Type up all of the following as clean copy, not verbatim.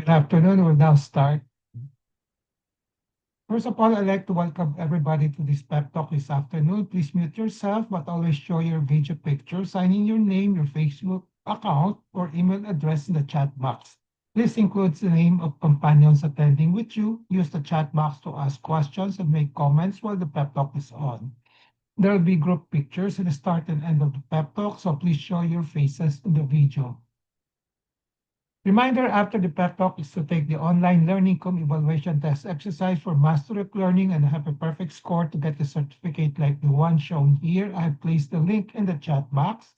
Afternoon, we'll now start. First of all, I'd like to welcome everybody to this pep talk this afternoon. Please mute yourself, but always show your video picture. Sign in your name, your Facebook account, or email address in the chat box. This includes the name of companions attending with you. Use the chat box to ask questions and make comments while the pep talk is on. There will be group pictures at the start and end of the pep talk, so please show your faces in the video. Reminder after the pep talk is to take the online learning com evaluation test exercise for mastery of learning and have a perfect score to get the certificate like the one shown here. I have placed the link in the chat box.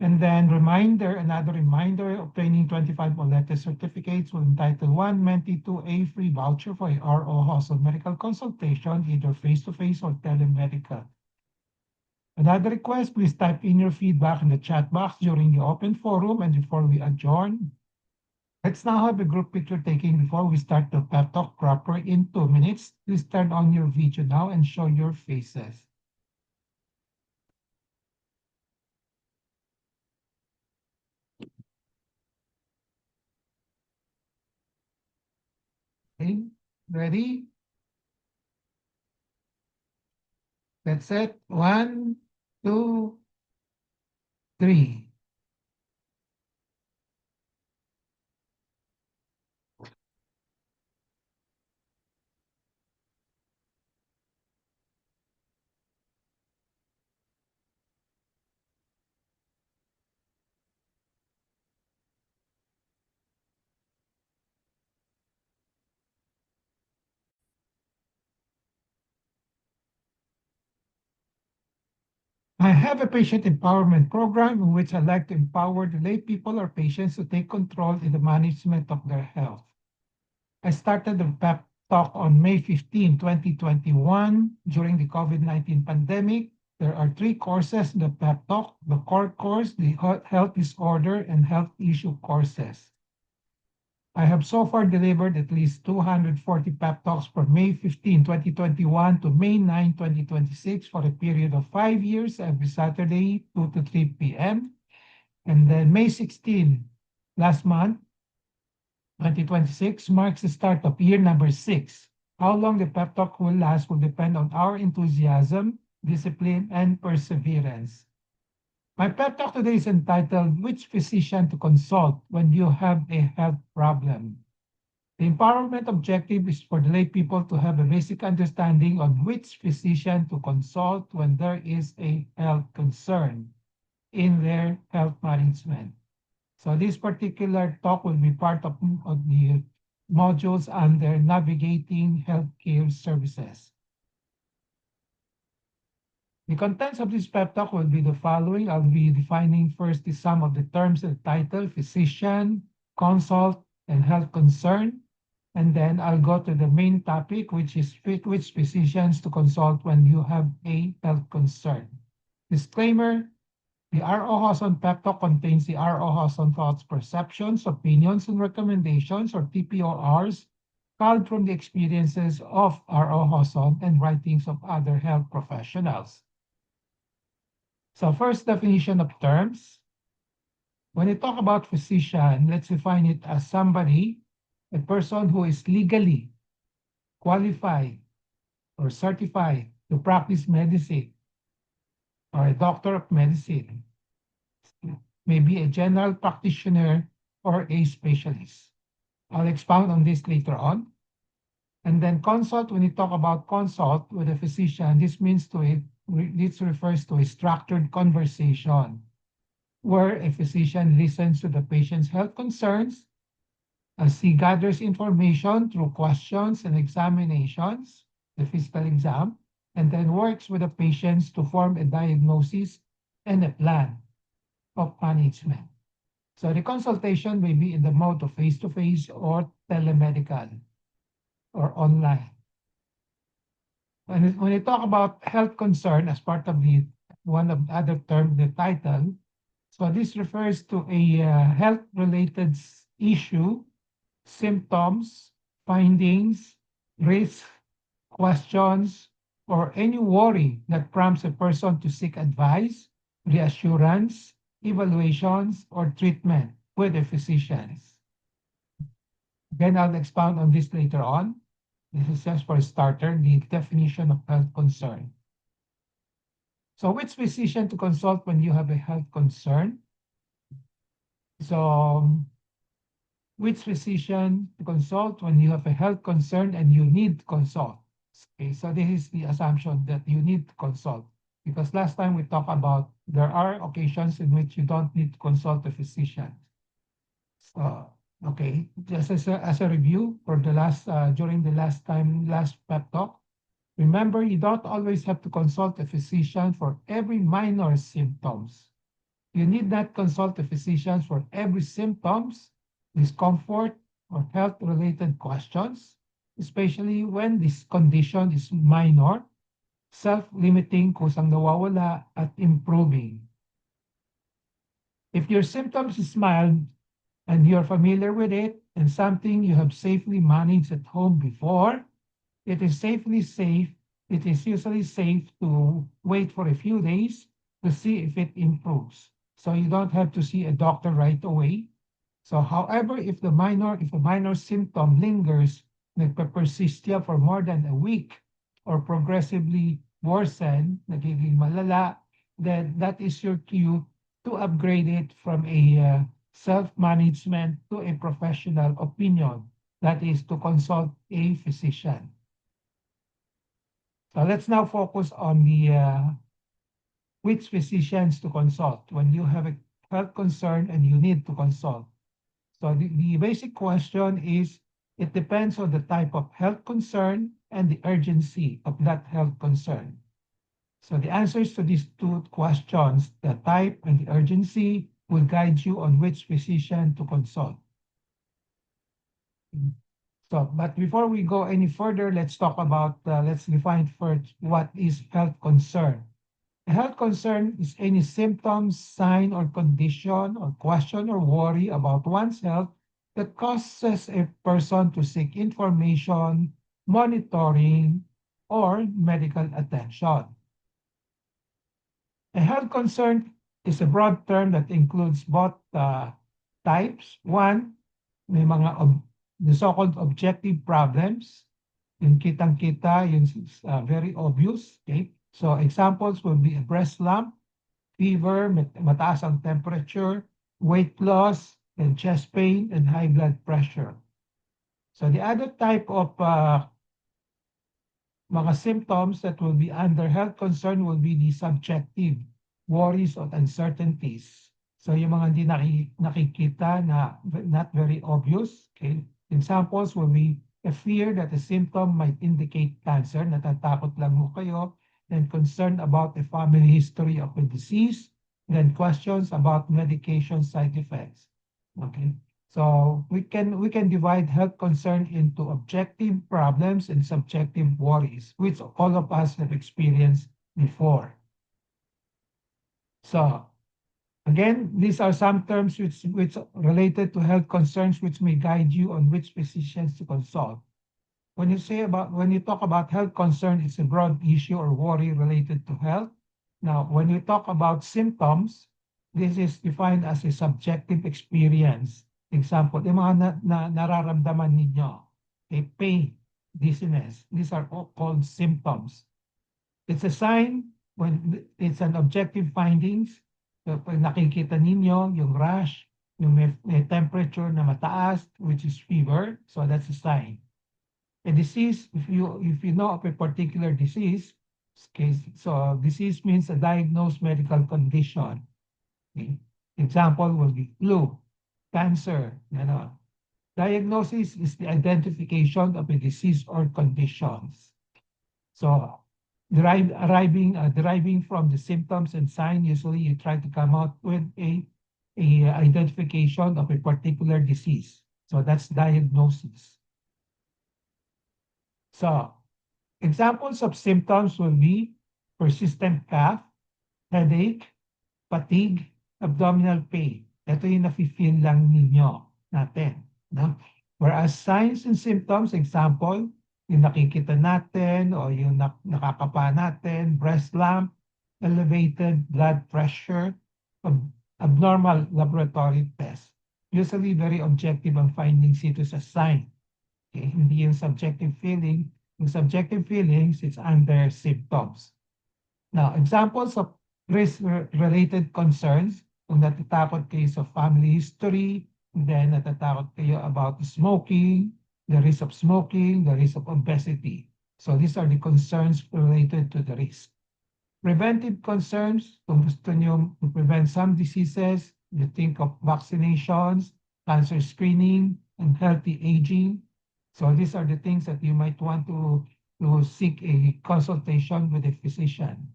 And then another reminder, obtaining 25 OLETE certificates will entitle one Menti to a free voucher for a RO hospital medical consultation, either face-to-face or telemedical. Another request, please type in your feedback in the chat box during the open forum and before we adjourn. Let's now have a group picture taking before we start the pep talk proper in 2 minutes. Please turn on your video now and show your faces. Okay, ready? That's it. 1, 2, 3. I have a patient empowerment program in which I like to empower the lay people or patients to take control in the management of their health. I started the pep talk on May 15, 2021 during the COVID-19 pandemic. There are 3 courses in the pep talk: the core course, the health disorder, and health issue courses. I have so far delivered at least 240 pep talks from May 15, 2021 to May 9, 2026 for a period of 5 years every Saturday, 2 to 3 p.m. And then May 16, last month, 2026 marks the start of year number 6. How long the pep talk will last will depend on our enthusiasm, discipline, and perseverance. My pep talk today is entitled, Which Physician to Consult When You Have a Health Problem? The empowerment objective is for the lay people to have a basic understanding on which physician to consult when there is a health concern in their health management. So this particular talk will be part of the modules under navigating healthcare services. The contents of this pep talk will be the following. I'll be defining first the sum of the terms in the title, physician, consult, and health concern. And then I'll go to the main topic, which is which physicians to consult when you have a health concern. Disclaimer, the R.O. Hawson pep talk contains the R.O. Hawson thoughts, perceptions, opinions, and recommendations, or TPORs, culled from the experiences of R.O. Hawson and writings of other health professionals. So first definition of terms. When we talk about physician, let's define it as somebody, a person who is legally qualified or certified to practice medicine, or a doctor of medicine, maybe a general practitioner or a specialist. I'll expound on this later on. And then consult, when you talk about consult with a physician, this refers to a structured conversation where a physician listens to the patient's health concerns as he gathers information through questions and examinations, the physical exam, and then works with the patients to form a diagnosis and a plan of management. So the consultation may be in the mode of face-to-face or telemedical or online. When you talk about health concern as part of the one of the other term, the title, so this refers to a health-related issue, symptoms, findings, risks, questions, or any worry that prompts a person to seek advice, reassurance, evaluations, or treatment with the physicians. Again, I'll expound on this later on. This is just for a starter, the definition of health concern. So which physician to consult when you have a health concern? So which physician to consult when you have a health concern and you need to consult? Okay, so this is the assumption that you need to consult. Because last time we talked about there are occasions in which you don't need to consult a physician. So, okay, just as a review for the last during the last pep talk, remember you don't always have to consult a physician for every minor symptoms. You need not consult a physician for every symptoms, discomfort, or health-related questions, especially when this condition is minor, self-limiting, kusang nawawala, at improving. If your symptoms is mild and you're familiar with it and something you have safely managed at home before, it is usually safe to wait for a few days to see if it improves. So you don't have to see a doctor right away. So however, if a minor symptom lingers, nagpe-persist for more than a week or progressively worsen, nagiging malala, then that is your cue to upgrade it from a self-management to a professional opinion. That is to consult a physician. So let's now focus on the which physicians to consult when you have a health concern and you need to consult. So the basic question is, it depends on the type of health concern and the urgency of that health concern. So the answers to these two questions, the type and the urgency, will guide you on which physician to consult. So, but before we go any further, let's let's define first what is health concern. A health concern is any symptom, sign, or condition, or question or worry about one's health that causes a person to seek information, monitoring, or medical attention. A health concern is a broad term that includes both types. One, may mga the so-called objective problems. Yung kitang-kita, yun very obvious. Okay? So examples will be a breast lump, fever, mataas ang temperature, weight loss, and chest pain, and high blood pressure. So the other type of mga symptoms that will be under health concern will be the subjective worries or uncertainties. So yung mga hindi nakikita na not very obvious. Okay? Examples will be a fear that a symptom might indicate cancer, natatakot lang mo kayo, then concern about the family history of the disease, then questions about medication side effects. Okay, so we can divide health concern into objective problems and subjective worries, which all of us have experienced before. So again, these are some terms which related to health concerns which may guide you on which physicians to consult. When you talk about health concern, it's a broad issue or worry related to health. Now, when you talk about symptoms, this is defined as a subjective experience. Example, yung mga nararamdaman ninyo, a pain, dizziness, these are all called symptoms. It's a sign when it's an objective findings. So, pag nakikita ninyo yung rash, yung may temperature na mataas, which is fever, so that's a sign. A disease, if you know of a particular disease, case, so disease means a diagnosed medical condition. Okay. Example will be flu, cancer, Diagnosis is the identification of a disease or conditions. So deriving from the symptoms and signs, usually you try to come out with a identification of a particular disease. So that's diagnosis. So examples of symptoms will be persistent cough, headache, fatigue, abdominal pain. Ito yung nafe-feel lang ninyo natin. No? Whereas signs and symptoms, example, yung nakikita natin o yung nakakapa natin, breast lump, elevated blood pressure, abnormal laboratory test. usually very objective ang findings ito sa sign. Okay? Hindi yung subjective feeling. Yung subjective feelings, it's under symptoms. Now, examples of risk-related concerns, kung natatakot kayo sa family history, then natatakot kayo about smoking, the risk of smoking, the risk of obesity. So these are the concerns related to the risk. Preventive concerns, kung gusto nyo to prevent some diseases, you think of vaccinations, cancer screening, and healthy aging. So these are the things that you might want to seek a consultation with a physician.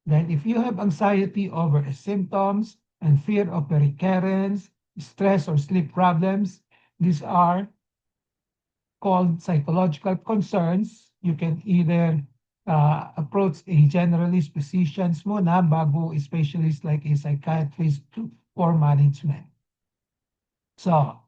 Then if you have anxiety over symptoms and fear of the recurrence, stress or sleep problems, these are called psychological concerns. You can either approach a generalist physicians muna bago a specialist like a psychiatrist for management. So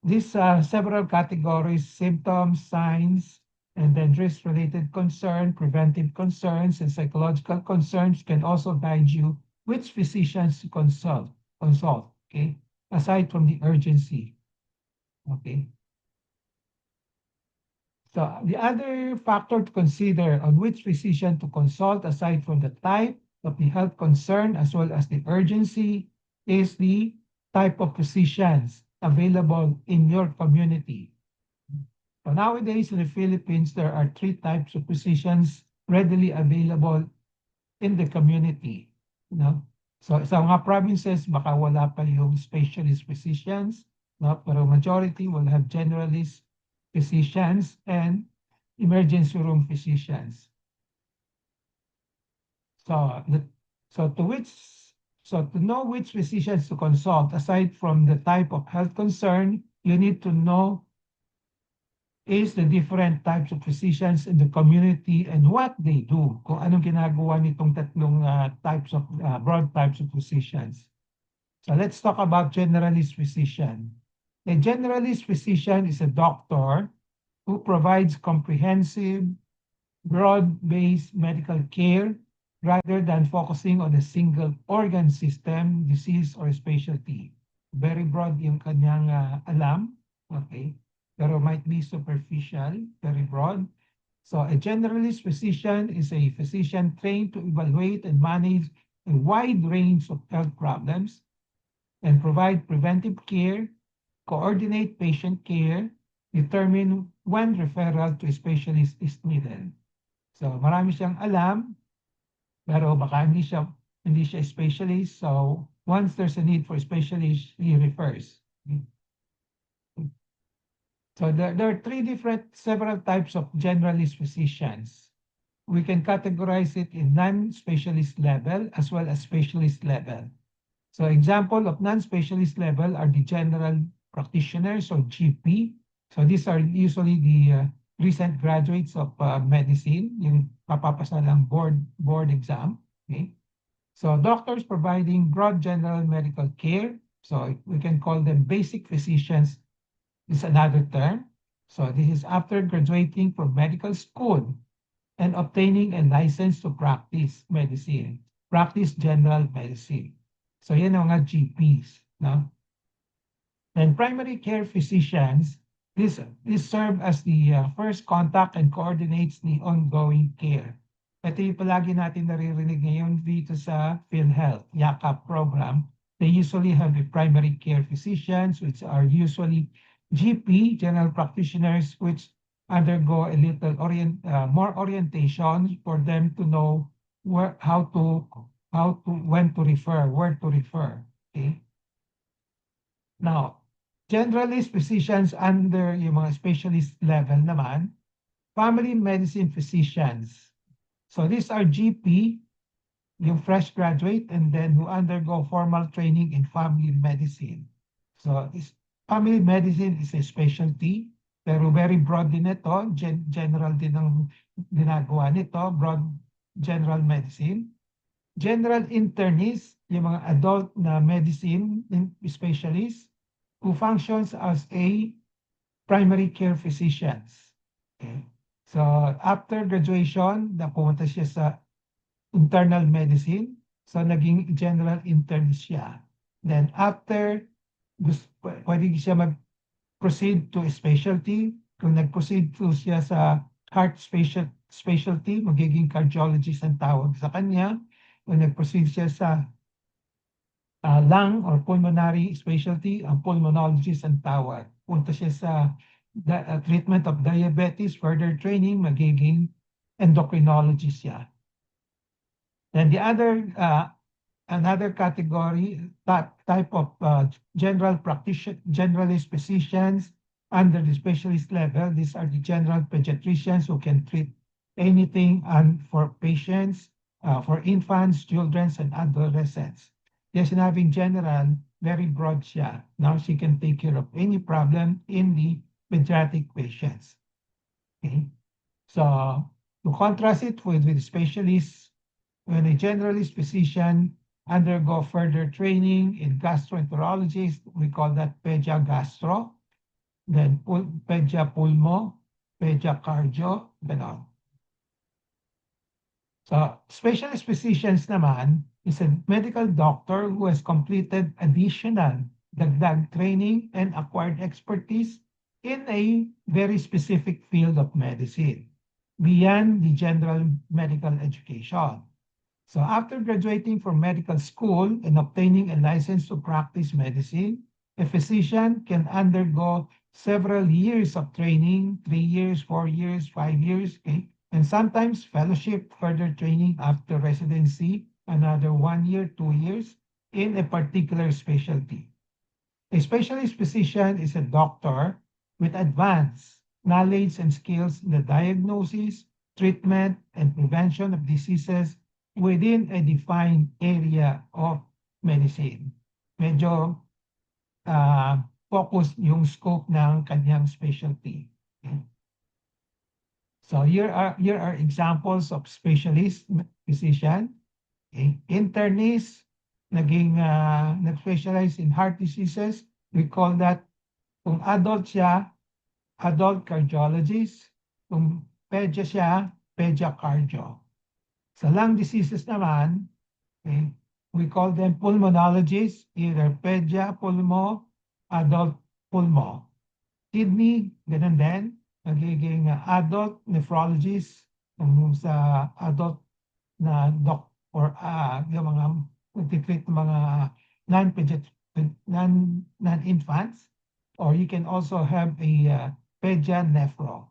these several categories, symptoms, signs, and then risk-related concern, preventive concerns, and psychological concerns can also guide you which physicians to consult, okay? Aside from the urgency, okay? So the other factor to consider on which physician to consult, aside from the type of the health concern as well as the urgency, is the type of physicians available in your community. So nowadays in the Philippines, there are 3 types of physicians readily available in the community. You know? So sa mga provinces, baka wala pa yung specialist physicians, no? Pero majority will have generalist physicians and emergency room physicians. So, to know which physicians to consult, aside from the type of health concern, you need to know is the different types of physicians in the community and what they do. Kung anong ginagawa nitong tatlong broad types of physicians. So let's talk about generalist physician. A generalist physician is a doctor who provides comprehensive, broad-based medical care rather than focusing on a single organ system, disease, or specialty. Very broad yung kanyang alam, okay? Pero might be superficial, very broad. So a generalist physician is a physician trained to evaluate and manage a wide range of health problems and provide preventive care, coordinate patient care, determine when referral to a specialist is needed. So marami siyang alam, pero baka hindi siya specialist. So once there's a need for a specialist, he refers. So there are several types of generalist physicians. We can categorize it in non-specialist level as well as specialist level. So example of non-specialist level are the general practitioners or GP. So these are usually the recent graduates of medicine, yung papapasa lang board exam. Okay? So doctors providing broad general medical care. So we can call them basic physicians is another term. So this is after graduating from medical school and obtaining a license to practice medicine, practice general medicine. So yan ang mga GPs, no? And primary care physicians, this serve as the first contact and coordinates the ongoing care. Ito yung palagi natin naririnig ngayon dito sa PhilHealth, YAKAP program. They usually have a primary care physicians, which are usually GP, general practitioners, which undergo a little more orientation for them to know when to refer, where to refer. Okay. Now, generalist physicians under yung mga specialist level naman, family medicine physicians. So these are GP, yung fresh graduate, and then who undergo formal training in family medicine. So this family medicine is a specialty, pero very broad din ito, general din ang ginagawa nito, broad general medicine. General internist, yung mga adult na medicine specialist who functions as a primary care physicians. Okay. So after graduation, napunta siya sa internal medicine. So naging general internist siya. Then after pwede siya mag-proceed to specialty. Kung nag-proceed to siya sa heart specialty, magiging cardiologist ang tawag sa kanya. Kung nag-proceed siya sa lung or pulmonary specialty, ang pulmonologist ang tawag. Punta siya sa treatment of diabetes, further training, magiging endocrinologist siya. Then the other, another category, type of generalist physicians under the specialist level. These are the general pediatricians who can treat anything and for patients, for infants, children, and adolescents. Yes, sinabing general, very broad siya. Now she can take care of any problem in the pediatric patients. Okay. So to contrast it with specialists, when a generalist physician undergo further training in gastroenterology, we call that pedia-gastro, then pedia-pulmo, pedia-cardio, ganon. So specialist physicians naman is a medical doctor who has completed additional dagdag training and acquired expertise in a very specific field of medicine beyond the general medical education. So after graduating from medical school and obtaining a license to practice medicine, a physician can undergo several years of training, 3 years, 4 years, 5 years, okay? And sometimes fellowship, further training after residency, another 1 year, 2 years in a particular specialty. A specialist physician is a doctor with advanced knowledge and skills in the diagnosis, treatment, and prevention of diseases within a defined area of medicine. Medyo focus yung scope ng kanyang specialty. Okay. So here are examples of specialist physician. Okay. Internist, nag-specialize in heart diseases. We call that, kung adult siya, adult cardiologist. Kung pedia siya, pedia cardio. Sa lung diseases naman, okay, we call them pulmonologists, either pedia, pulmo, adult pulmo. Kidney, ganun din. Nagiging adult nephrologist, kung sa adult na doc or yung mga nagtitreat ng mga non-infants, or you can also have a pedia nephro.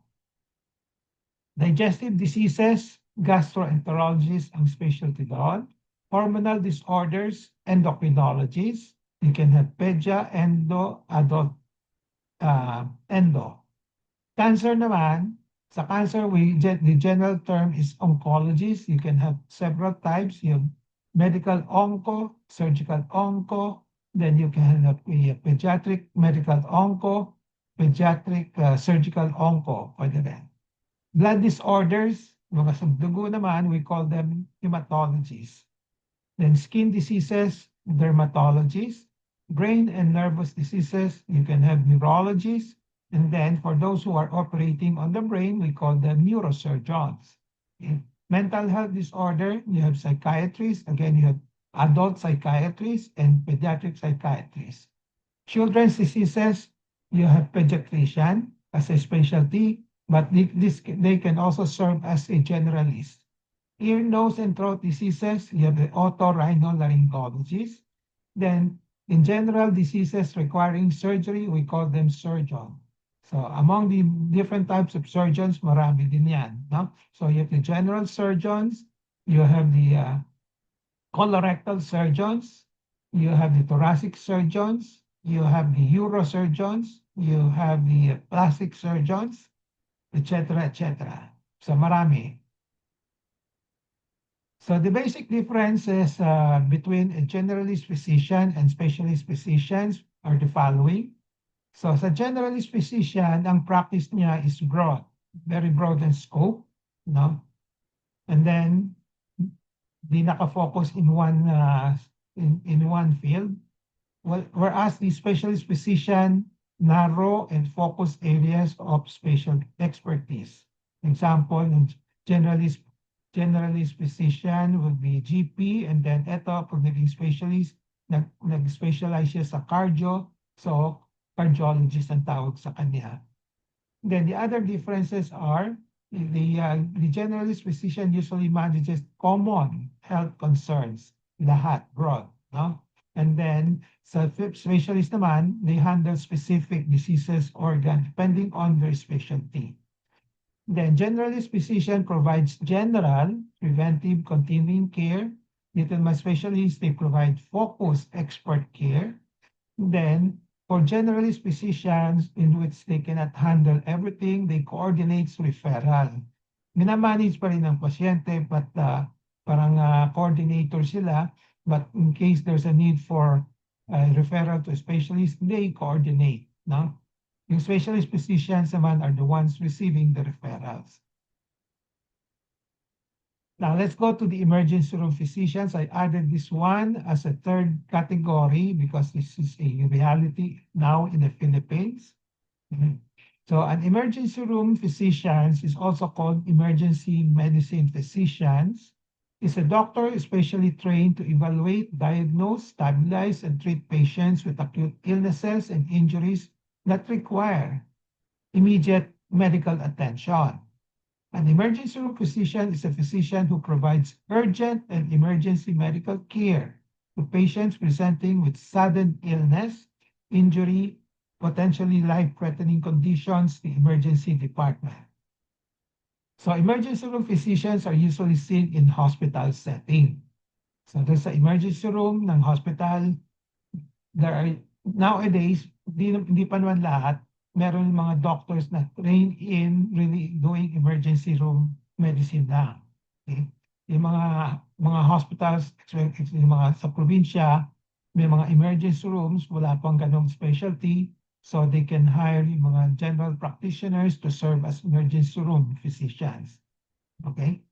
Digestive diseases, gastroenterologist ang specialty doon. Hormonal disorders, endocrinologist. You can have pedia, endo, adult, endo. Cancer naman, sa cancer, the general term is oncologist. You can have several types. You have medical onco, surgical onco, then you can have a pediatric medical onco, pediatric surgical onco, pwede rin. Blood disorders, mga subdugo naman, we call them hematologists. Then skin diseases, dermatologists. Brain and nervous diseases, you can have neurologists. And then for those who are operating on the brain, we call them neurosurgeons. Okay. Mental health disorder, you have psychiatrists. Again, you have adult psychiatrists and pediatric psychiatrists. Children's diseases, you have pediatrician as a specialty, but they can also serve as a generalist. Ear, nose, and throat diseases, you have the otorhinolaryngologist. Then in general diseases requiring surgery, we call them surgeon. So among the different types of surgeons, marami din yan. No? So you have the general surgeons, you have the colorectal surgeons, you have the thoracic surgeons, you have the neurosurgeons, you have the plastic surgeons, etc., etc. So marami. So the basic differences between a generalist physician and specialist physicians are the following. So sa generalist physician, ang practice niya is broad, very broad in scope, no? And then di naka-focus in one field. Whereas the specialist physician, narrow and focused areas of special expertise. Example, generalist physician would be GP, and then ito, pag naging specialist, nag-specialize siya sa cardio, So, cardiologist ang tawag sa kanya. Then the other differences are the generalist physician usually manages common health concerns, lahat, broad, no? And then sa specialist naman, they handle specific diseases, organ, depending on their specialty. Then generalist physician provides general, preventive, continuing care. Dito naman specialists, they provide focused expert care. Then, for generalist physicians in which they cannot handle everything, they coordinate referral. Minamanage pa rin ang pasyente, but parang coordinator sila. But in case there's a need for referral to a specialist, they coordinate. No? Yung specialist physicians naman are the ones receiving the referrals. Now let's go to the emergency room physicians. I added this one as a third category because this is a reality now in the Philippines. So an emergency room physicians is also called emergency medicine physicians. Is a doctor especially trained to evaluate, diagnose, stabilize, and treat patients with acute illnesses and injuries that require immediate medical attention. An emergency room physician is a physician who provides urgent and emergency medical care to patients presenting with sudden illness, injury, potentially life-threatening conditions, the emergency department. So emergency room physicians are usually seen in hospital setting. So there's an emergency room ng hospital. There are nowadays, hindi pa naman lahat, meron mga doctors na train in really doing emergency room medicine lang. Okay? Yung mga hospitals, yung mga sa probinsya, may mga emergency rooms, wala pang ganong specialty, so they can hire yung mga general practitioners to serve as emergency room physicians. Okay?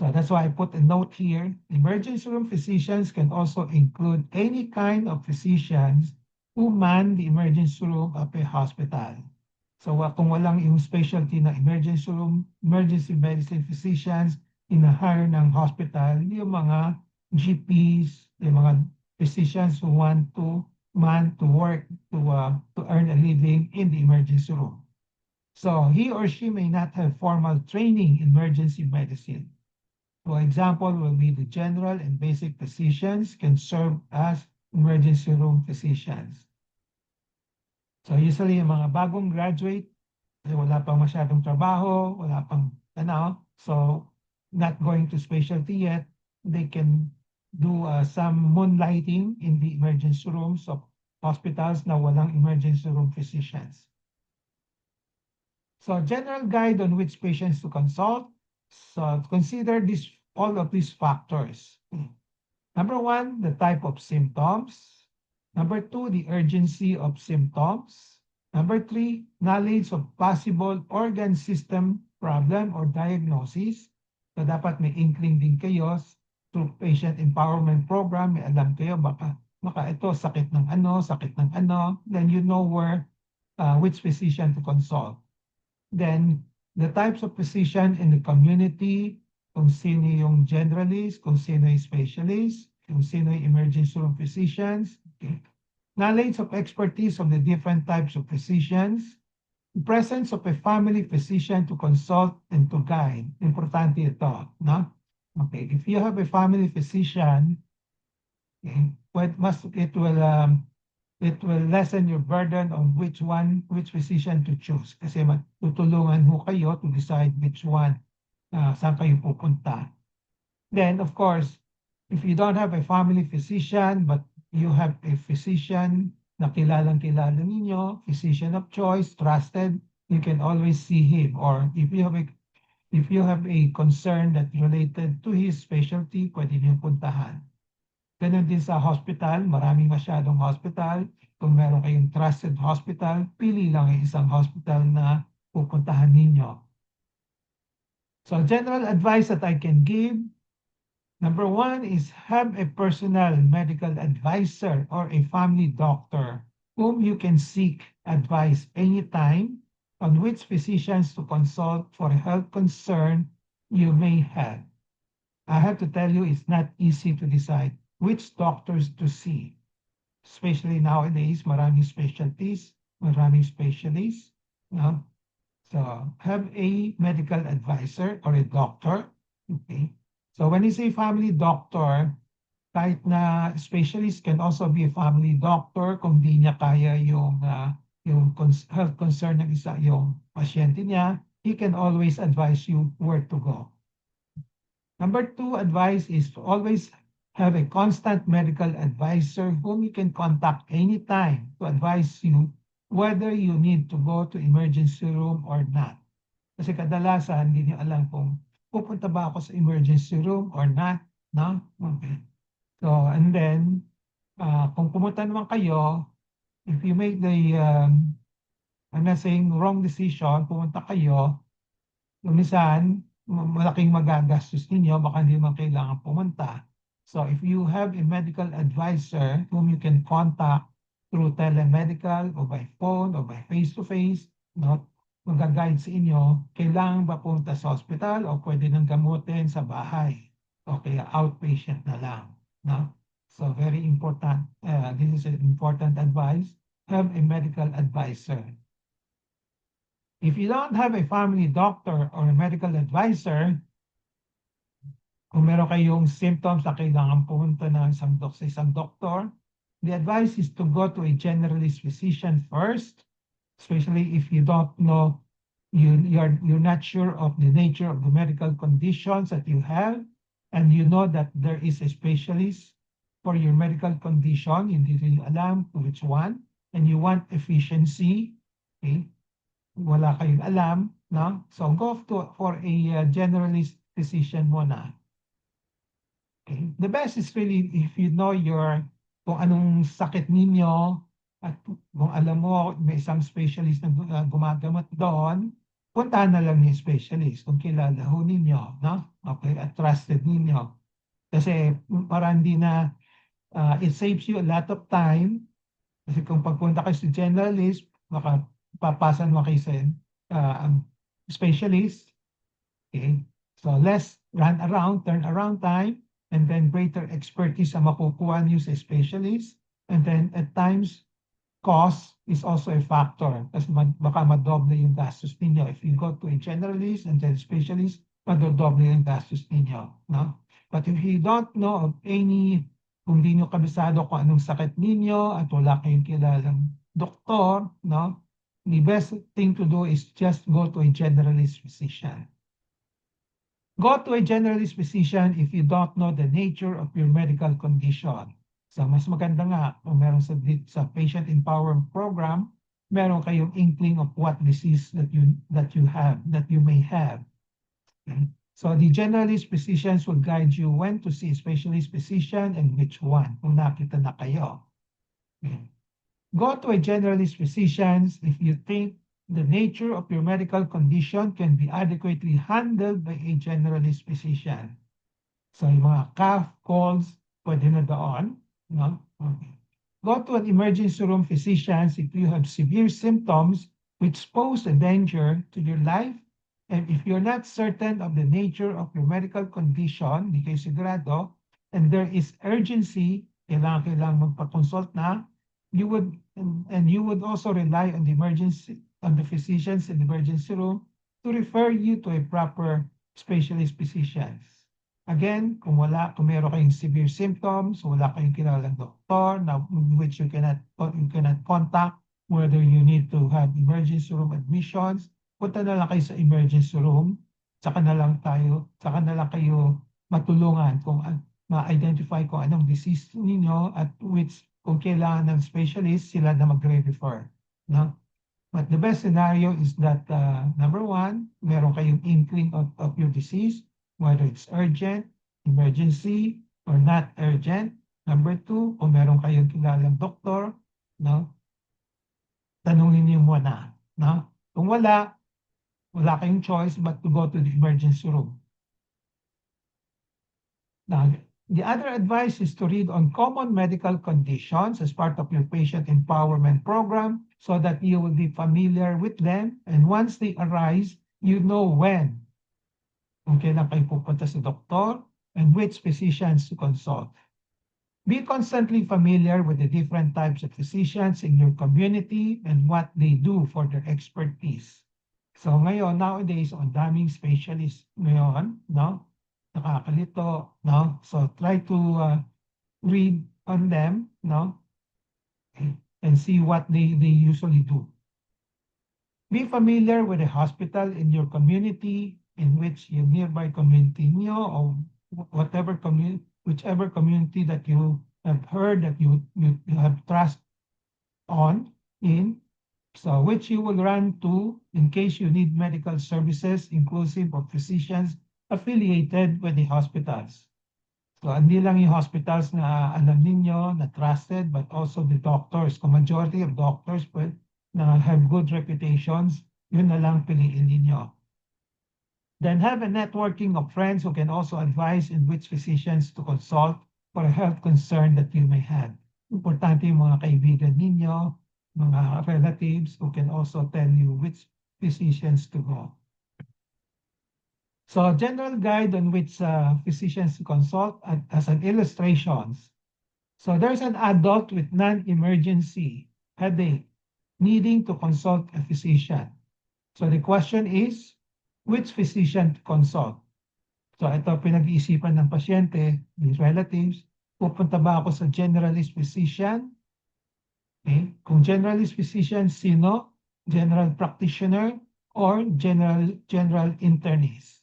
So that's why I put a note here. Emergency room physicians can also include any kind of physicians who man the emergency room of a hospital. So kung walang yung specialty na emergency room, emergency medicine physicians, in-hire ng hospital, yung mga GPs, yung mga physicians who want to work to earn a living in the emergency room. So he or she may not have formal training in emergency medicine. For example, will be the general and basic physicians can serve as emergency room physicians. So usually yung mga bagong graduate, wala pang masyadong trabaho, wala pang so not going to specialty yet, they can do some moonlighting in the emergency rooms of hospitals na walang emergency room physicians. So general guide on which patients to consult. So consider all of these factors. Number one, the type of symptoms. Number two, the urgency of symptoms. Number three, knowledge of possible organ system problem or diagnosis. So dapat may inkling din kayo through patient empowerment program, may alam kayo baka ito sakit ng ano, then you know which physician to consult. Then the types of physician in the community, kung sino yung generalist, kung sino yung specialist, kung sino yung emergency room physicians, okay. Knowledge of expertise of the different types of physicians, the presence of a family physician to consult and to guide. Importante ito, no? Okay, if you have a family physician, okay, it will lessen your burden on which physician to choose. Kasi tutulungan mo kayo to decide which one, saan kayo pupunta. Then, of course, if you don't have a family physician, but you have a physician na kilalang-kilala ninyo, physician of choice, trusted, you can always see him. Or if you have a concern that related to his specialty, pwede niyo puntahan. Ganun din sa hospital, maraming masyadong hospital. Kung meron kayong trusted hospital, pili lang ang isang hospital na pupuntahan ninyo. So general advice that I can give, number one is have a personal medical advisor or a family doctor whom you can seek advice anytime on which physicians to consult for a health concern you may have. I have to tell you, it's not easy to decide which doctors to see. especially nowadays, maraming specialties, maraming specialists, no? So have a medical advisor or a doctor. Okay. So when you say family doctor, kahit na specialist can also be a family doctor kung di niya kaya yung health concern ng isa, yung pasyente niya, he can always advise you where to go. Number two advice is to always have a constant medical advisor whom you can contact anytime to advise you whether you need to go to emergency room or not. Kasi kadalasan, hindi niyo alam kung pupunta ba ako sa emergency room or not. No? Okay. So, and then, kung pumunta naman kayo, if you make the, I'm not saying wrong decision, pumunta kayo, minsan, malaking magagastos ninyo, baka hindi man kailangan pumunta. So, if you have a medical advisor whom you can contact through telemedical or by phone or by face-to-face, no, mag-guide sa inyo, kailangan ba pumunta sa hospital o pwede nang gamutin sa bahay o kaya outpatient na lang. No? So very important, this is an important advice, have a medical advisor. If you don't have a family doctor or a medical advisor, kung meron kayong symptoms na kailangan pumunta na sa isang doktor, the advice is to go to a generalist physician first, especially if you don't know, you're not sure of the nature of the medical conditions that you have, and you know that there is a specialist for your medical condition, hindi rin alam which one, and you want efficiency, okay? Wala kayong alam, no? So go for a generalist physician muna. Okay? The best is really if you know kung anong sakit ninyo at kung alam mo may isang specialist na gumagamot doon, puntahan na lang yung specialist kung kilala ho ninyo, no? Okay, at trusted ninyo. Kasi para hindi na, it saves you a lot of time. Kasi kung pagpunta kayo sa generalist, baka papasan mo kayo sa specialist. Okay? So less turn around time, and then greater expertise ang makukuha niyo sa specialist. And then at times, cost is also a factor. Kasi baka madoble yung gastos ninyo. If you go to a generalist and then specialist, madodoble yung gastos ninyo. No? But if you don't know of kung di nyo kabisado kung anong sakit ninyo at wala kayong kilalang doktor, no? The best thing to do is just go to a generalist physician. Go to a generalist physician if you don't know the nature of your medical condition. So mas maganda nga kung meron sa patient empowerment program, meron kayong inkling of what disease that you may have. Okay? So the generalist physicians will guide you when to see a specialist physician and which one kung nakita na kayo. Okay. Go to a generalist physician if you think the nature of your medical condition can be adequately handled by a generalist physician. So yung mga cough, colds, pwede na doon. No? Okay. Go to an emergency room physician if you have severe symptoms which pose a danger to your life. And if you're not certain of the nature of your medical condition, di kayo sigurado, and there is urgency, kailangan magpa-consult na, you would also rely on the physicians in the emergency room to refer you to a proper specialist physicians. Again, kung meron kayong severe symptoms, wala kayong kilalang doktor, which you cannot contact, whether you need to have emergency room admissions, punta na lang kayo sa emergency room, saka na lang kayo matulungan kung ma-identify kung anong disease ninyo at kung kailangan ng specialist, sila na magre-refer. No? But the best scenario is that, number one, meron kayong inkling of your disease, whether it's urgent, emergency, or not urgent. Number two, kung meron kayong kilalang doktor, no? Tanungin niyo muna. No? Kung wala kayong choice but to go to the emergency room. Now, the other advice is to read on common medical conditions as part of your patient empowerment program so that you will be familiar with them, and once they arise, you know when. Kung kailan kayo pupunta sa doktor and which physicians to consult. Be constantly familiar with the different types of physicians in your community and what they do for their expertise. So ngayon, nowadays, ang daming specialist ngayon, no? Nakakalito, no? So try to read on them, no? And see what they usually do. Be familiar with a hospital in your community, in which your nearby community nyo, or whatever community, whichever community that you have heard that you have trust on in, so which you will run to in case you need medical services, inclusive of physicians affiliated with the hospitals. So hindi lang yung hospitals na alam ninyo, na trusted, but also the doctors. Kung majority of doctors na have good reputations, yun na lang piliin ninyo. Then have a networking of friends who can also advise in which physicians to consult for a health concern that you may have. Importante yung mga kaibigan ninyo, mga relatives who can also tell you which physicians to go. So general guide on which physicians to consult as an illustrations. So there's an adult with non-emergency headache needing to consult a physician. So the question is, which physician to consult? So ito pinag-iisipan ng pasyente, these relatives, pupunta ba ako sa generalist physician? Okay. Kung generalist physician, sino? General practitioner or general internist?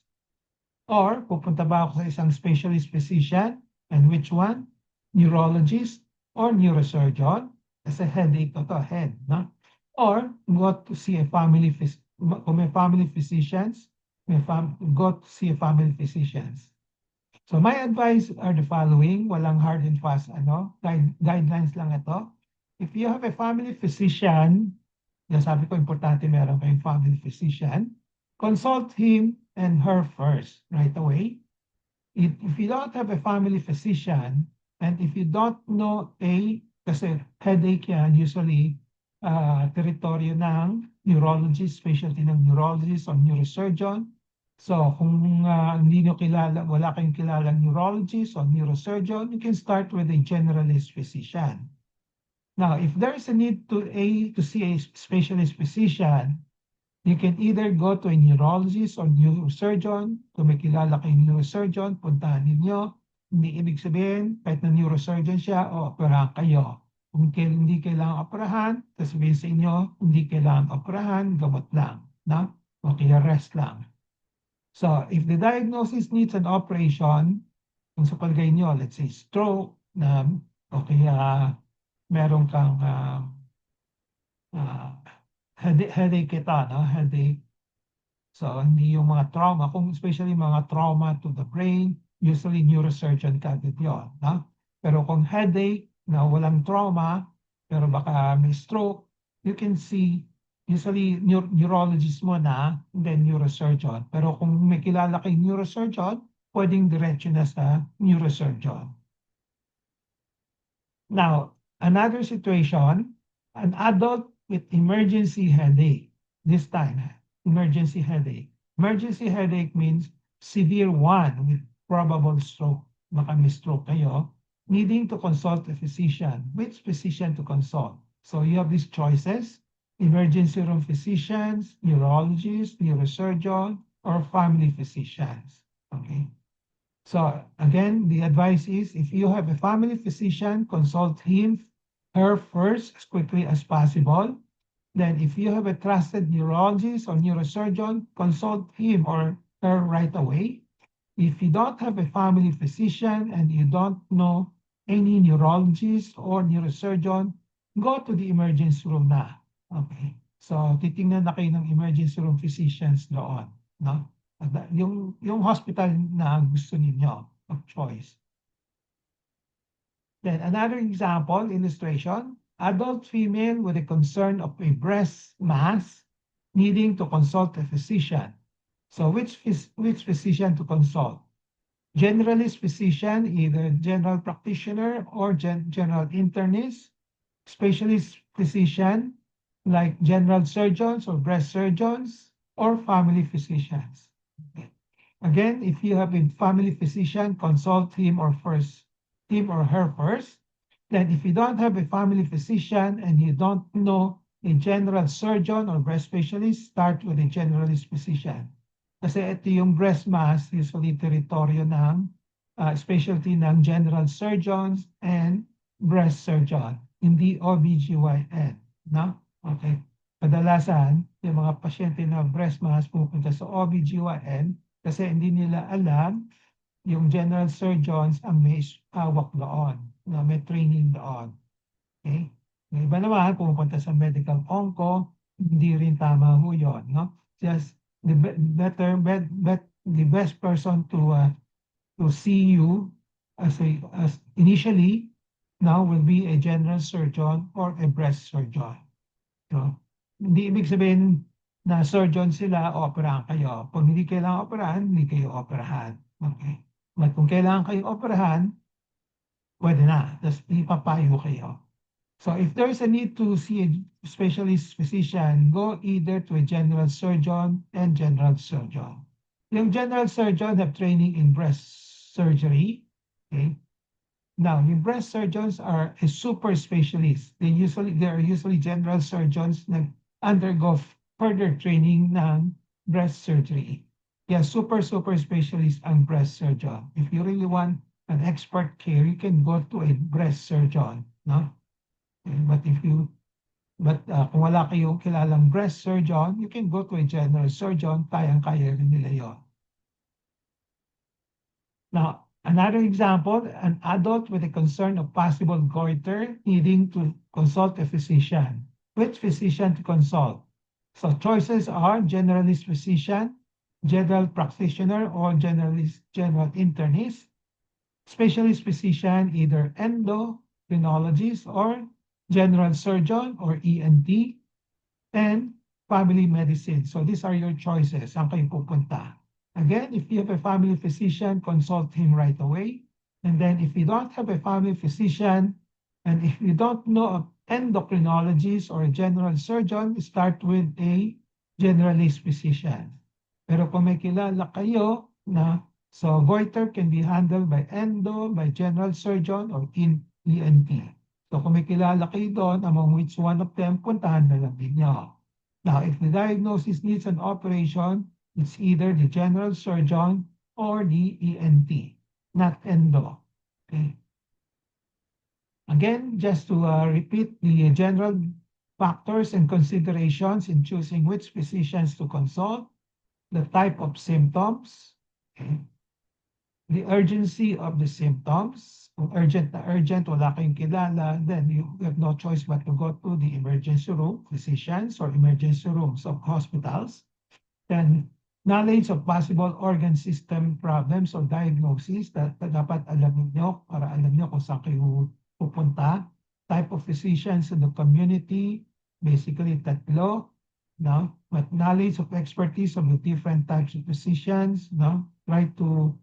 Or pupunta ba ako sa isang specialist physician? And which one? Neurologist or neurosurgeon? Kasi headache to, head, no? Or go to see a family physician. Kung may family physicians, go to see a family physicians. So my advice are the following. Walang hard and fast guidelines lang ito. If you have a family physician, sabi ko importante meron kayong family physician, consult him and her first right away. If you don't have a family physician, and if you don't know kasi headache yan, usually teritoryo ng neurologist, specialty ng neurologist or neurosurgeon. So kung hindi nyo kilala, wala kayong kilala neurologist or neurosurgeon, you can start with a generalist physician. Now, if there is a need to see a specialist physician, you can either go to a neurologist or neurosurgeon. Kung may kilala kayong neurosurgeon, puntahan ninyo. Hindi ibig sabihin, kahit na neurosurgeon siya, operahan kayo. Kung hindi kailangan operahan, sasabihin sa inyo, hindi kailangan operahan, gamot lang. No? Okay, rest lang. So, if the diagnosis needs an operation, kung sa palagay nyo, let's say stroke, o kaya meron kang headache kita, no? Headache. So, hindi yung mga trauma, kung especially mga trauma to the brain, usually neurosurgeon kagad yun, no? Pero kung headache na walang trauma, pero baka may stroke, you can see usually neurologist mo na, then neurosurgeon. Pero kung may kilala kay neurosurgeon, pwedeng diretso na sa neurosurgeon. Now, another situation, an adult with emergency headache. This time, emergency headache. Emergency headache means severe one with probable stroke. Baka may stroke kayo, needing to consult a physician. Which physician to consult? So you have these choices: emergency room physicians, neurologist, neurosurgeon, or family physicians. Okay. So again, the advice is if you have a family physician, consult him, her first as quickly as possible. Then if you have a trusted neurologist or neurosurgeon, consult him or her right away. If you don't have a family physician and you don't know any neurologist or neurosurgeon, go to the emergency room na. Okay. So titingnan na kayo ng emergency room physicians doon. No? Yung hospital na gusto ninyo of choice. Then another example, illustration, adult female with a concern of a breast mass needing to consult a physician. So which physician to consult? Generalist physician, either general practitioner or general internist, specialist physician, like general surgeons or breast surgeons, or family physicians. Again, if you have a family physician, consult him or first. him or her first. Then if you don't have a family physician and you don't know a general surgeon or breast specialist, start with a generalist physician. Kasi ito yung breast mass, usually teritoryo ng specialty ng general surgeons and breast surgeon, hindi OBGYN. No? Okay. Kadalasan, yung mga pasyente na breast mass pupunta sa OBGYN kasi hindi nila alam yung general surgeons ang may hawak doon, na may training doon. Okay? Yung iba naman, pupunta sa medical onco, hindi rin tama ho yun, no? Just the the best person to see you as initially now will be a general surgeon or a breast surgeon. So, hindi ibig sabihin na surgeon sila, operahan kayo. Pag hindi kailangan operahan, hindi kayo operahan. Okay? But kung kailangan kayo operahan, pwede na. Tapos ipapayo kayo. So if there's a need to see a specialist physician, go either to a general surgeon and general surgeon. Yung general surgeon have training in breast surgery. Okay? Now, yung breast surgeons are a super specialist. They are usually general surgeons na undergo further training ng breast surgery. Yeah, super specialist ang breast surgeon. If you really want an expert care, you can go to a breast surgeon, no? But kung wala kayong kilalang breast surgeon, you can go to a general surgeon, kayang-kaya rin nila yun. Now, another example, an adult with a concern of possible goiter needing to consult a physician. Which physician to consult? So choices are generalist physician, general practitioner, or general internist, specialist physician, either endocrinologist or general surgeon or ENT, and family medicine. So these are your choices. Saan kayo pupunta? Again, if you have a family physician, consult him right away. And then if you don't have a family physician, and if you don't know of endocrinologist or a general surgeon, start with a generalist physician. Pero kung may kilala kayo na so goiter can be handled by endo, by general surgeon, or in ENT. So kung may kilala kayo doon, among which one of them, puntahan na lang ninyo. Now, if the diagnosis needs an operation, it's either the general surgeon or the ENT, not endo. Okay. Again, just to repeat the general factors and considerations in choosing which physicians to consult, the type of symptoms, okay, the urgency of the symptoms. Kung urgent na urgent, wala kayong kilala, then you have no choice but to go to the emergency room, physicians, or emergency rooms of hospitals. Then, knowledge of possible organ system problems or diagnosis that dapat alam niyo para alam niyo kung saan kayo pupunta. Type of physicians in the community, basically tatlo, no? But knowledge of expertise of the different types of physicians, no? Try to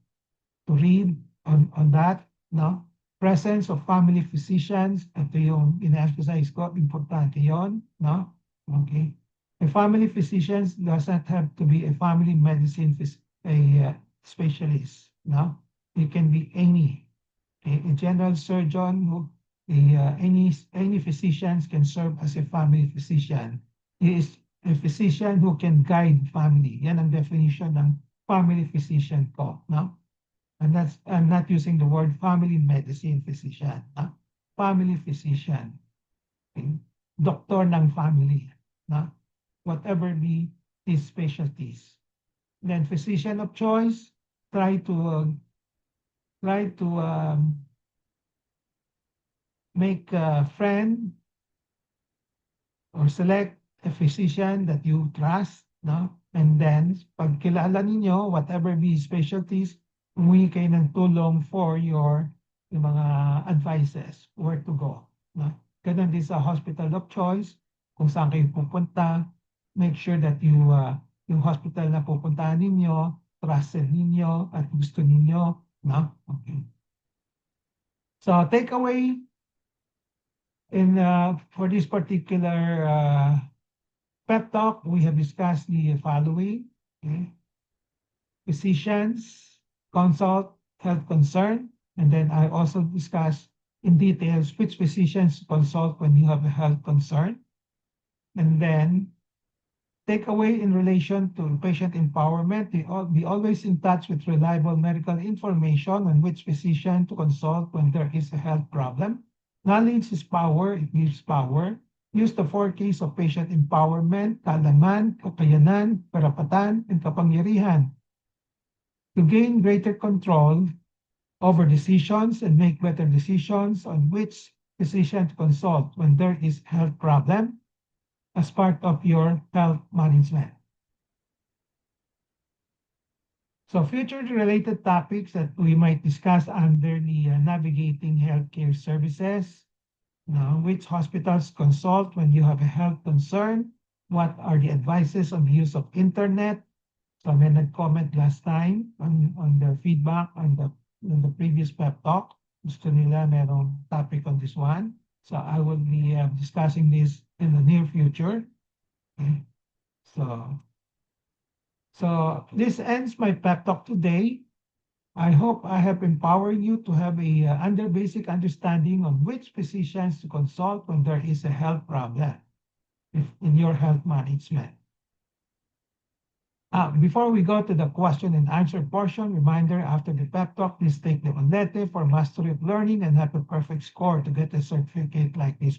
read on that, no? Presence of family physicians, ito yung ina-emphasize ko, importante yon, no? Okay. A family physician does not have to be a family medicine specialist, no? It can be any, a general surgeon, any physicians can serve as a family physician. He is a physician who can guide family. Yan ang definition ng family physician ko, no? And I'm not using the word family medicine physician. No? Family physician. Okay? Doktor ng family. No? Whatever be his specialties. Then physician of choice, try to make a friend or select a physician that you trust. No? And then, pag kilala ninyo, whatever be his specialties, humingi kayo ng tulong for yung mga advices, where to go. No? Ganun din sa hospital of choice, kung saan kayo pupunta, make sure that yung hospital na pupuntahan ninyo, trusted ninyo, at gusto ninyo. No? Okay. So, takeaway for this particular pep talk, we have discussed the following. Okay? Physicians, consult health concern, And then I also discuss in details which physicians to consult when you have a health concern. And then takeaway in relation to patient empowerment, be always in touch with reliable medical information on which physician to consult when there is a health problem. Knowledge is power, it gives power. Use the four Ks of patient empowerment, kaalaman, kakayanan, karapatan, and kapangyarihan to gain greater control over decisions and make better decisions on which physician to consult when there is health problem as part of your health management. So future-related topics that we might discuss under the navigating healthcare services, which hospitals consult when you have a health concern, what are the advices on the use of internet. So may nag-comment last time on their feedback on the previous pep talk. Gusto nila merong topic on this one. So I will be discussing this in the near future. Okay. So this ends my pep talk today. I hope I have empowered you to have a under basic understanding on which physicians to consult when there is a health problem in your health management. Before we go to the question and answer portion, reminder after the pep talk, please take the Onlete for mastery of learning and have a perfect score to get a certificate like this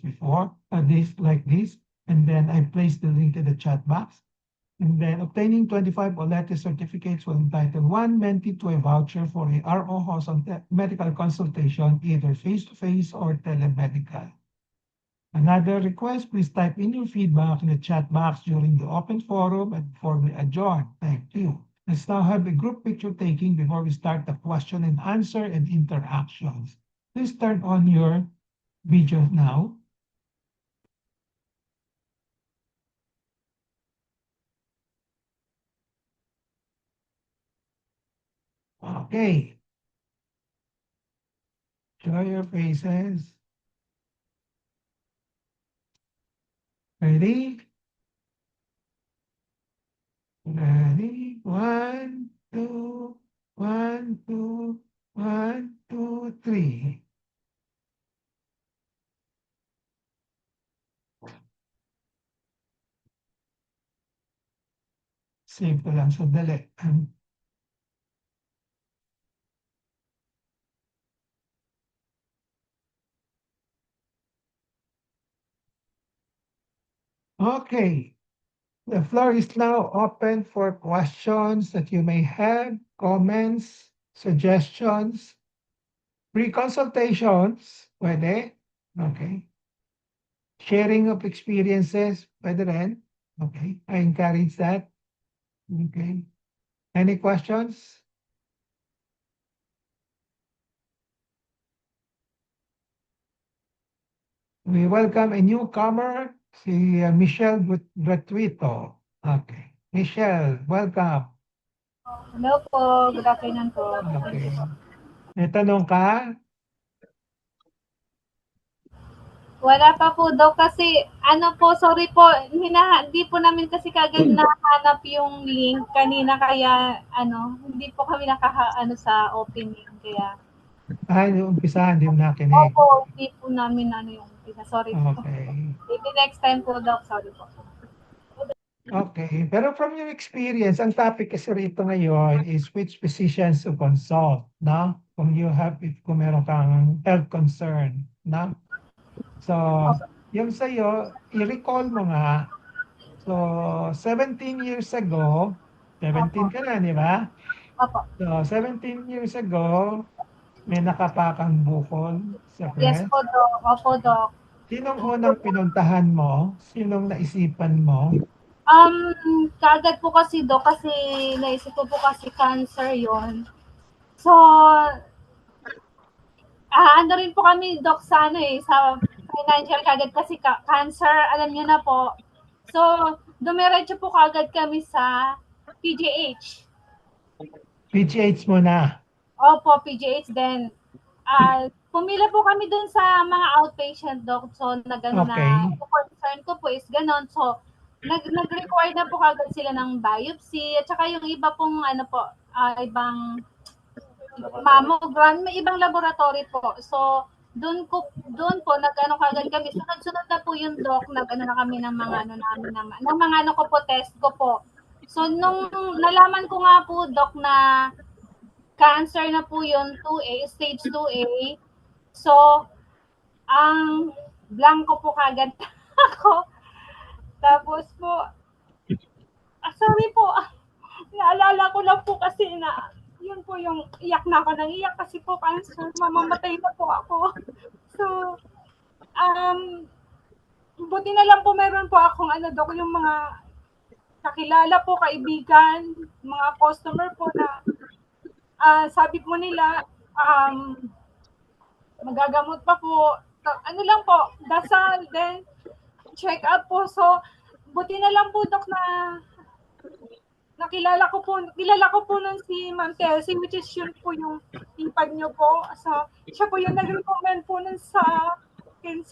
like this. And then I place the link in the chat box. And then obtaining 25 Olete certificates will entitle one mentee to a voucher for a RO medical consultation, either face-to-face or telemedical. Another request, please type in your feedback in the chat box during the open forum and before we adjourn. Thank you. Let's now have a group picture taking before we start the question and answer and interactions. Please turn on your video now. Okay. Show your faces. Ready? Ready? 1, 2, 1, 2, 1, 2, 3. Save ko lang sandali. Okay. The floor is now open for questions that you may have, comments, suggestions, pre-consultations, pwede. Okay. Sharing of experiences, pwede rin. Okay. I encourage that. Okay. Any questions? We welcome a newcomer, si Michelle Gratuito. Okay. Michelle, welcome. Hello po, good afternoon po. Okay. May tanong ka? Wala pa po daw kasi, ano po, sorry po, di po namin kasi kagad nahanap yung link kanina kaya, hindi po kami sa opening kaya. Yung umpisa, hindi mo nakinig. Opo, hindi po namin yung umpisa, sorry po. Okay. Maybe next time po daw, sorry po. Okay. Pero from your experience, ang topic kasi rito ngayon is which physicians to consult, no? Kung meron kang health concern, no? So, yung sa'yo, i-recall mo nga. So, 17 years ago, 17 Opo, ka na, di ba? opo. So, 17 years ago, may nakapakang bukol sa Yes po, breast. Doc. Opo, Doc. Sinong unang pinuntahan mo? Sinong naisipan mo? Kaagad po kasi, Doc, kasi naisip ko po kasi cancer yon. So, ano rin po kami, Doc, sa financial kagad kasi cancer, alam niyo na po. So, dumiretso po kagad kami sa PGH. PGH mo na. Opo, PGH then pumila po kami dun sa mga outpatient, Doc. So, Okay. concern ko po is ganon. So, nag-require na po kagad sila ng biopsy at saka yung iba pong ibang mammogram, may ibang laboratory po. So, doon po nag-ano kagad kami. Sunod-sunod na po yung doc, nag-ano na kami ng mga ano namin ng mga ano ko po test ko po. So nung nalaman ko nga po doc na cancer na po yun 2A, stage 2A. So ang blanco po kagad ako. Tapos po, sorry po, naalala ko lang po kasi na yun po yung iyak na ako nang iyak kasi po cancer, mamamatay na po ako. So, buti na lang po meron po akong ano doc, yung mga kakilala po, kaibigan, mga customer po na sabi po nila, magagamot pa po. Ano lang po, dasal, then check up po. So, buti na lang po, Dok, na kilala ko po nun si Ma'am Tessie, which is yun po yung ipad nyo po. So, siya po yung nag-recommend po nun sa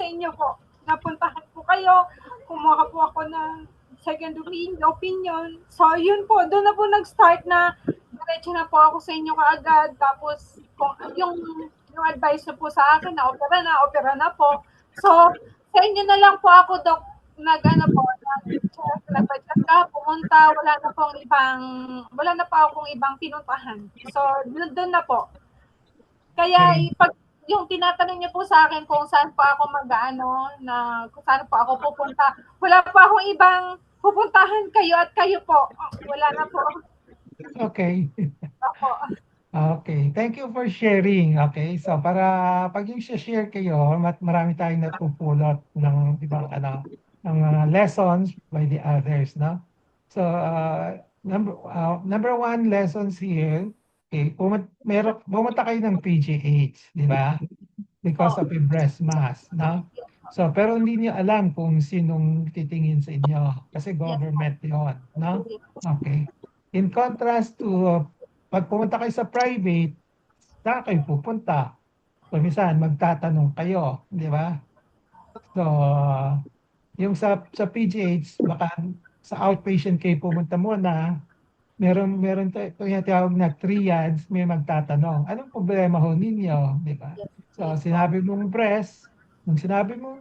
inyo po. Napuntahan po kayo, kumuha po ako ng second opinion. So, yun po, doon na po nag-start na diretso na po ako sa inyo kaagad. Tapos, kung yung advice na po sa akin na opera na po. So, sa inyo na lang po ako, Dok, nag-ano po, nag-check ka, pumunta, wala na pa akong ibang pinuntahan. So, doon na po. Kaya, pag yung tinatanong niyo po sa akin kung saan pa ako kung saan pa ako pupunta, wala pa akong ibang pupuntahan kayo at kayo po. Wala na po. Okay. Ako. Okay, thank you for sharing. Okay, so para pag yung share kayo, marami tayong napupulot ng ibang ng mga lessons by the others, no? So, number one lessons here, okay, pumunta kayo ng PGH, di ba? Because of a breast mass, no? So, pero hindi niyo alam kung sinong titingin sa inyo kasi government yon, no? Okay. In contrast to pag pumunta kayo sa private, saan kayo pupunta? So, minsan, magtatanong kayo, di ba? So, yung sa PGH, baka sa outpatient kayo pumunta muna, meron tinatawag na triads, may magtatanong, anong problema ho ninyo, di ba? So, nung sinabi mong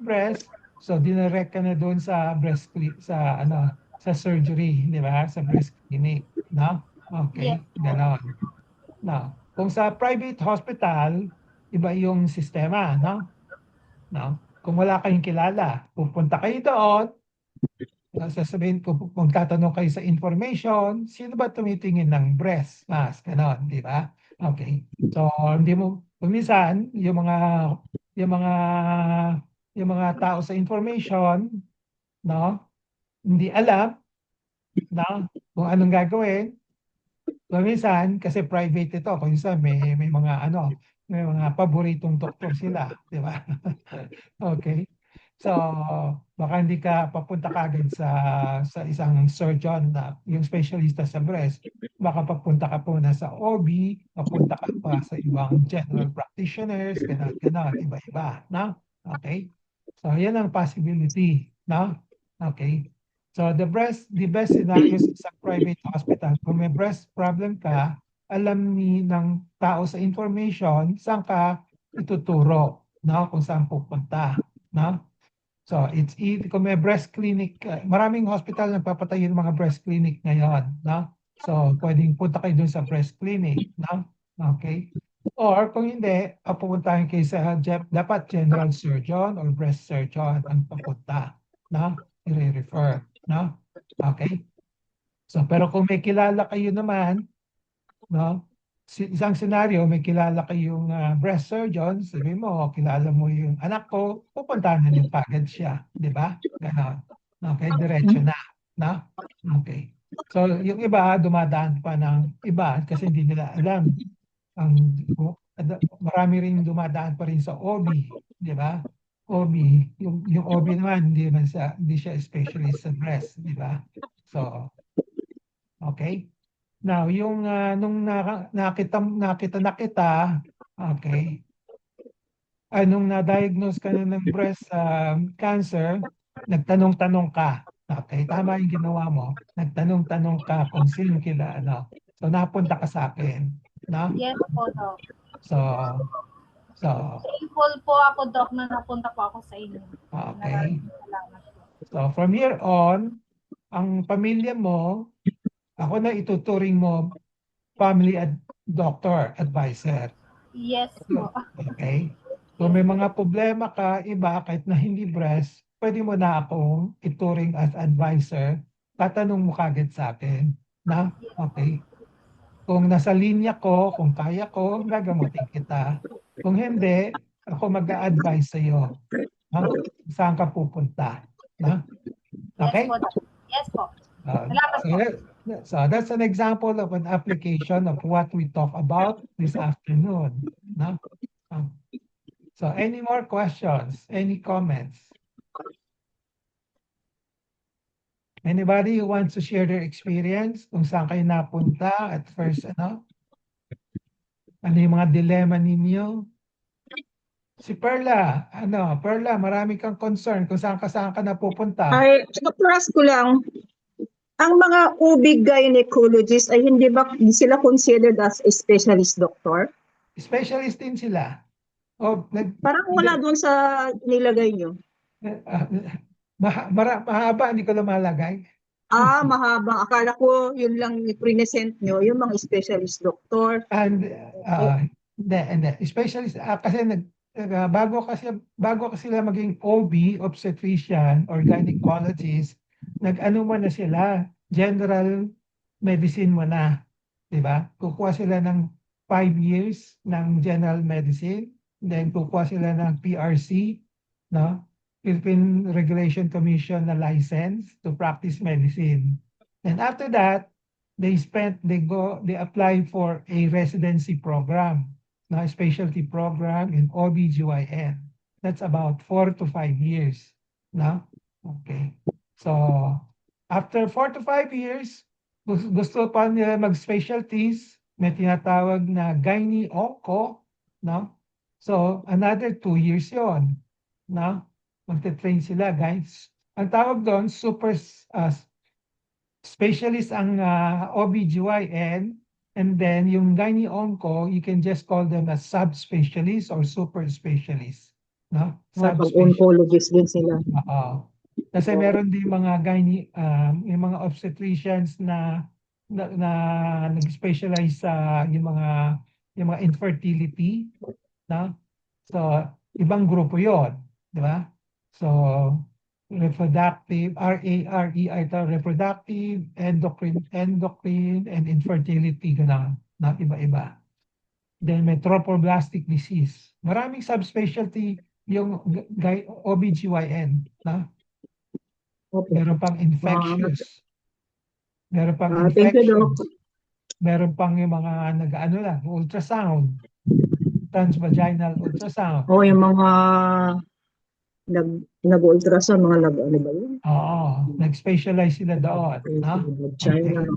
breast, so dinirect ka na doon sa sa surgery, di ba? Sa breast clinic, no? Okay, ganon. No. Kung sa private hospital, iba yung sistema, no? No? Kung wala kayong kilala, pupunta kayo doon, sasabihin ko, kung tatanong kayo sa information, sino ba tumitingin ng breast mask? Ganon, di ba? Okay. So, hindi mo, minsan, yung mga, yung mga tao sa information, no? Hindi alam, no? Kung anong gagawin. So, minsan, kasi private ito, kung minsan may mga may mga paboritong doktor sila, di ba? Okay. So, baka hindi ka papunta kagad sa isang surgeon na yung specialista sa breast. Baka papunta ka po na sa OB, papunta ka pa sa ibang general practitioners, ganun, iba-iba, no? Okay? So, yan ang possibility, no? Okay. So, the best scenario sa private hospital, kung may breast problem ka, alam ng tao sa information, saan ka ituturo, no? Kung saan pupunta, no? So, it's easy. Kung may breast clinic, maraming hospital nagpapatayo ng mga breast clinic ngayon, no? So, pwedeng punta kayo dun sa breast clinic, no? Okay? Or kung hindi, pupuntahin kayo sa dapat general surgeon or breast surgeon ang papunta, no? I-refer, no? Okay? So, pero kung may kilala kayo naman, no? Isang senaryo, may kilala kayong breast surgeon, sabi mo, kilala mo yung anak ko, pupuntahan na niyo kagad siya, di ba? Ganon. Okay, diretso na. No? Okay. So, yung iba, dumadaan pa ng iba kasi hindi nila alam. Marami rin dumadaan pa rin sa OB, di ba? OB, yung OB naman, hindi siya specialist sa breast, di ba? So, okay. Now, yung nung nakita na kita, okay, nung na-diagnose ka na ng breast cancer, nagtanong-tanong ka. Okay, tama yung ginawa mo. Nagtanong-tanong ka kung sino kila, So, napunta ka sa akin. No? Yes po, Doc. So, so, Thankful po ako, Doc, na napunta po ako sa inyo. okay. Maraming salamat po. So, from here on, ang pamilya mo, ako na ituturing mo family doctor, advisor. Yes po. Okay? Kung may mga problema ka, iba, kahit na hindi breast, pwede mo na akong ituring as advisor. Tatanong mo kagad sa akin. Na? Okay. Kung nasa linya ko, kung kaya ko, gagamutin kita. Kung hindi, ako mag-a-advise sa iyo. Ha? Saan ka pupunta? Na? Yes po, Okay? Doc. Yes po. Uh, Salamat so, po. so that's an example of an application of what we talk about this afternoon. No? So any more questions? Any comments? Anybody who wants to share their experience? Kung saan kayo napunta at first, ano? Ano yung mga dilemma ninyo? Si Perla, Perla, marami kang concern kung saan ka napupunta. Ay, ask ko lang, ang mga OB gynecologist ay hindi ba sila considered as a specialist doctor? Specialist din sila. O, Parang wala doon sa nilagay nyo. ah, mahaba, hindi ko na malagay. Mahaba. Akala ko yun lang i-present nyo, yung mga specialist doctor. And hindi. Specialist kasi bago kasi sila maging OB, obstetrician or gynecologist, nag-ano mo na sila, general medicine mo na, 'di ba? Kukuha sila ng 5 years ng general medicine, then kukuha sila ng PRC, no? Philippine Regulation Commission na license to practice medicine. And after that, they apply for a residency program, na specialty program in OBGYN. That's about 4 to 5 years. No? Okay. So, after 4 to 5 years, gusto pa nila mag-specialties, may tinatawag na gynae-onco, no? So, another 2 years yon, no? Magte-train sila, guys. Ang tawag doon, specialist ang OBGYN, and then yung gynae-onco, you can just call them as subspecialist or super specialist. No? Oncologist din sila. Oo. Kasi meron din mga yung mga obstetricians na nag-specialize sa yung mga infertility, no? So, ibang grupo 'yon, di ba? So, reproductive, RAREI ito, reproductive, endocrine, and infertility, gano'n, na iba-iba. Then may trophoblastic disease. Maraming subspecialty yung OBGYN, na? Meron pang infectious. Meron pang Thank you, infection. Doc. Meron pang yung mga ultrasound, transvaginal ultrasound. Yung mga nag-ultrasound, mga ano ba yun? Oo, nag-specialize sila doon. No? China.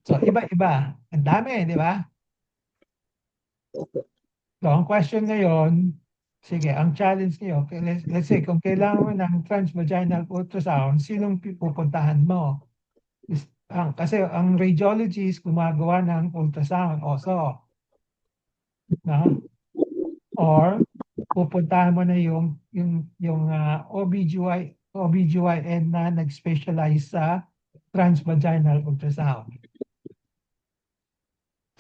So, iba-iba. Ang dami, di ba? So, ang question ngayon, sige, ang challenge niyo, let's say, kung kailangan mo ng transvaginal ultrasound, sinong pupuntahan mo? Kasi ang radiologist gumagawa ng ultrasound also. No? Or pupuntahan mo na yung OBGYN na nag-specialize sa transvaginal ultrasound.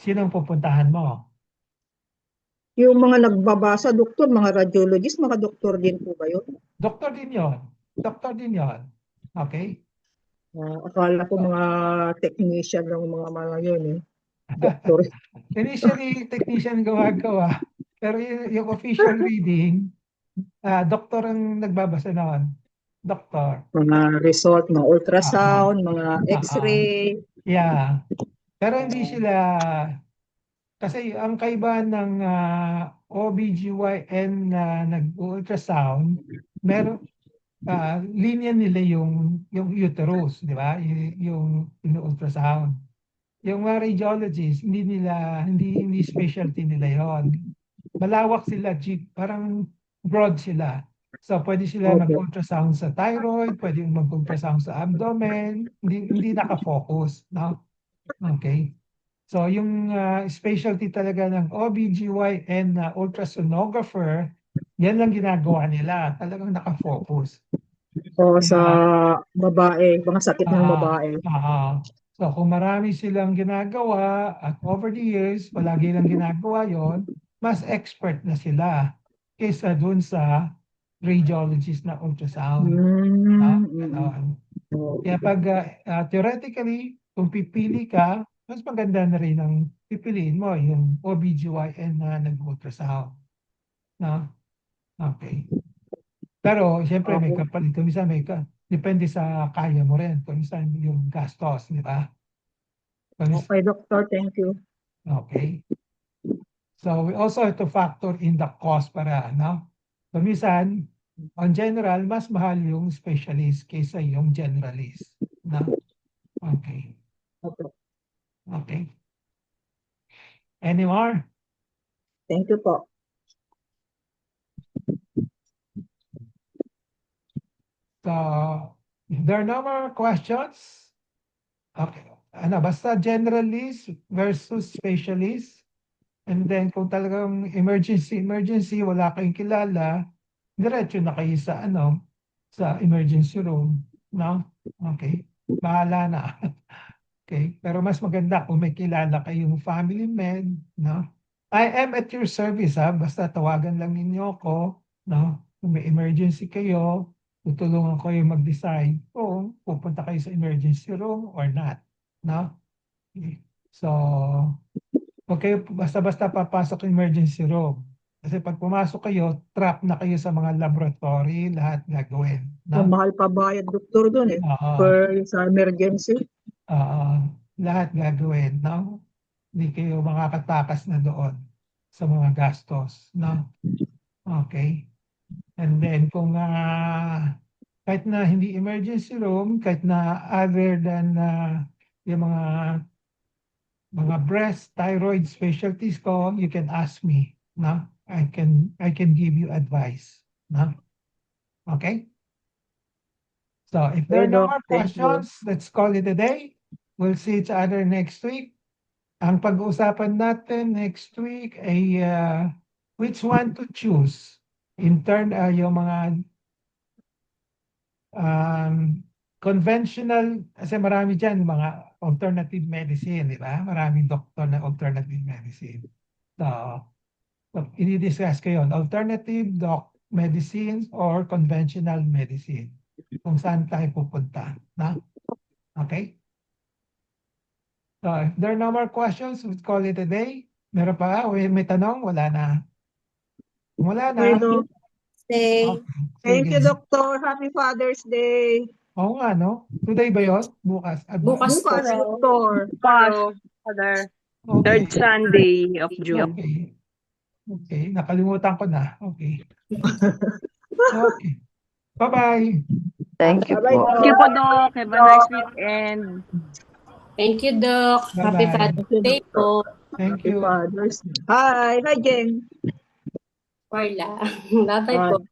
Sinong pupuntahan mo? Yung mga nagbabasa, doktor, mga radiologist, mga doktor din po ba yun? Doktor din yon. Doktor din yon. Okay? Akala ko mga technician ng mga yun eh. Doktor. Initially, technician gumagawa. Pero yung official reading, doktor ang nagbabasa noon. Doktor. Mga result, mga ultrasound, mga x-ray. Yeah. Pero hindi sila, kasi ang kaibahan ng OBGYN na nag-ultrasound, meron, linya nila yung uterus, di ba? Yung ultrasound. Yung mga radiologists, hindi specialty nila yon. Malawak sila, parang broad sila. So, pwede sila mag-ultrasound sa thyroid, pwede mag-ultrasound sa abdomen, hindi nakafocus, no? Okay. So yung specialty talaga ng OBGYN na ultrasonographer, yan lang ginagawa nila. Talagang nakafocus. O sa Kaya, babae, mga sakit ng babae. So kung marami silang ginagawa at over the years, palagi lang ginagawa yon, mas expert na sila kaysa dun sa radiologist na ultrasound. Ganon. Kaya pag theoretically, kung pipili ka, mas maganda na rin ang pipiliin mo yung OBGYN na nag-ultrasound. No? Okay. Pero siyempre may kapalit. Kung minsan depende sa kaya mo rin. Kung minsan yung gastos, di ba? Okay, doctor, thank you. Okay. So we also have to factor in the cost para, no? So minsan, on general, mas mahal yung specialist kaysa yung generalist. No? Okay. Okay. Okay. Any more? Thank you po. So, if there are no more questions, okay. Ano, basta generalist versus specialist. And then kung talagang emergency, wala kayong kilala, diretso na kayo sa sa emergency room, no? Okay. Bahala na. Okay. Pero mas maganda kung may kilala kayong family med, no? I am at your service, ha? Basta tawagan lang ninyo ako, no? Kung may emergency kayo, tutulungan ko yung mag-decide kung pupunta kayo sa emergency room or not, no? Okay. So, huwag kayo basta-basta papasok sa emergency room. Kasi pag pumasok kayo, trap na kayo sa mga laboratory, lahat gagawin. No? Mahal pa bayad, doktor, doon eh. Oo. Per sa emergency. Lahat gagawin. No? Hindi kayo makakatakas na doon sa mga gastos. No? Okay. And then kung kahit na hindi emergency room, kahit na other than yung mga breast, thyroid specialties ko, you can ask me. No? I can give you advice. No? Okay? So if there are no more questions, let's call it a day. We'll see each other next week. Ang pag-uusapan natin next week ay which one to choose in turn yung mga conventional, kasi marami dyan mga alternative medicine, di ba? Maraming doktor na alternative medicine. So i-discuss ko yun, alternative medicines or conventional medicine. Kung saan tayo pupunta. Na? Okay? So, if there are no more questions, we'll call it a day. Meron pa? May tanong? Wala na. Wala na. Okay. Thank you, doctor. Happy Father's Day. Oo nga, no? Today ba yun? Bukas. Bukas, doctor. Father. Okay. Third Sunday of June. Okay. Okay. Nakalimutan ko na. Okay. Okay. Bye-bye. Thank you Bye-bye, po. Thank you po, Doc. Have a nice weekend. Thank you, Doc. Happy Bye-bye. Father's Day po. Thank Happy you. Father's Day. Hi. Hi, Jeng. Carla. Bye-bye po.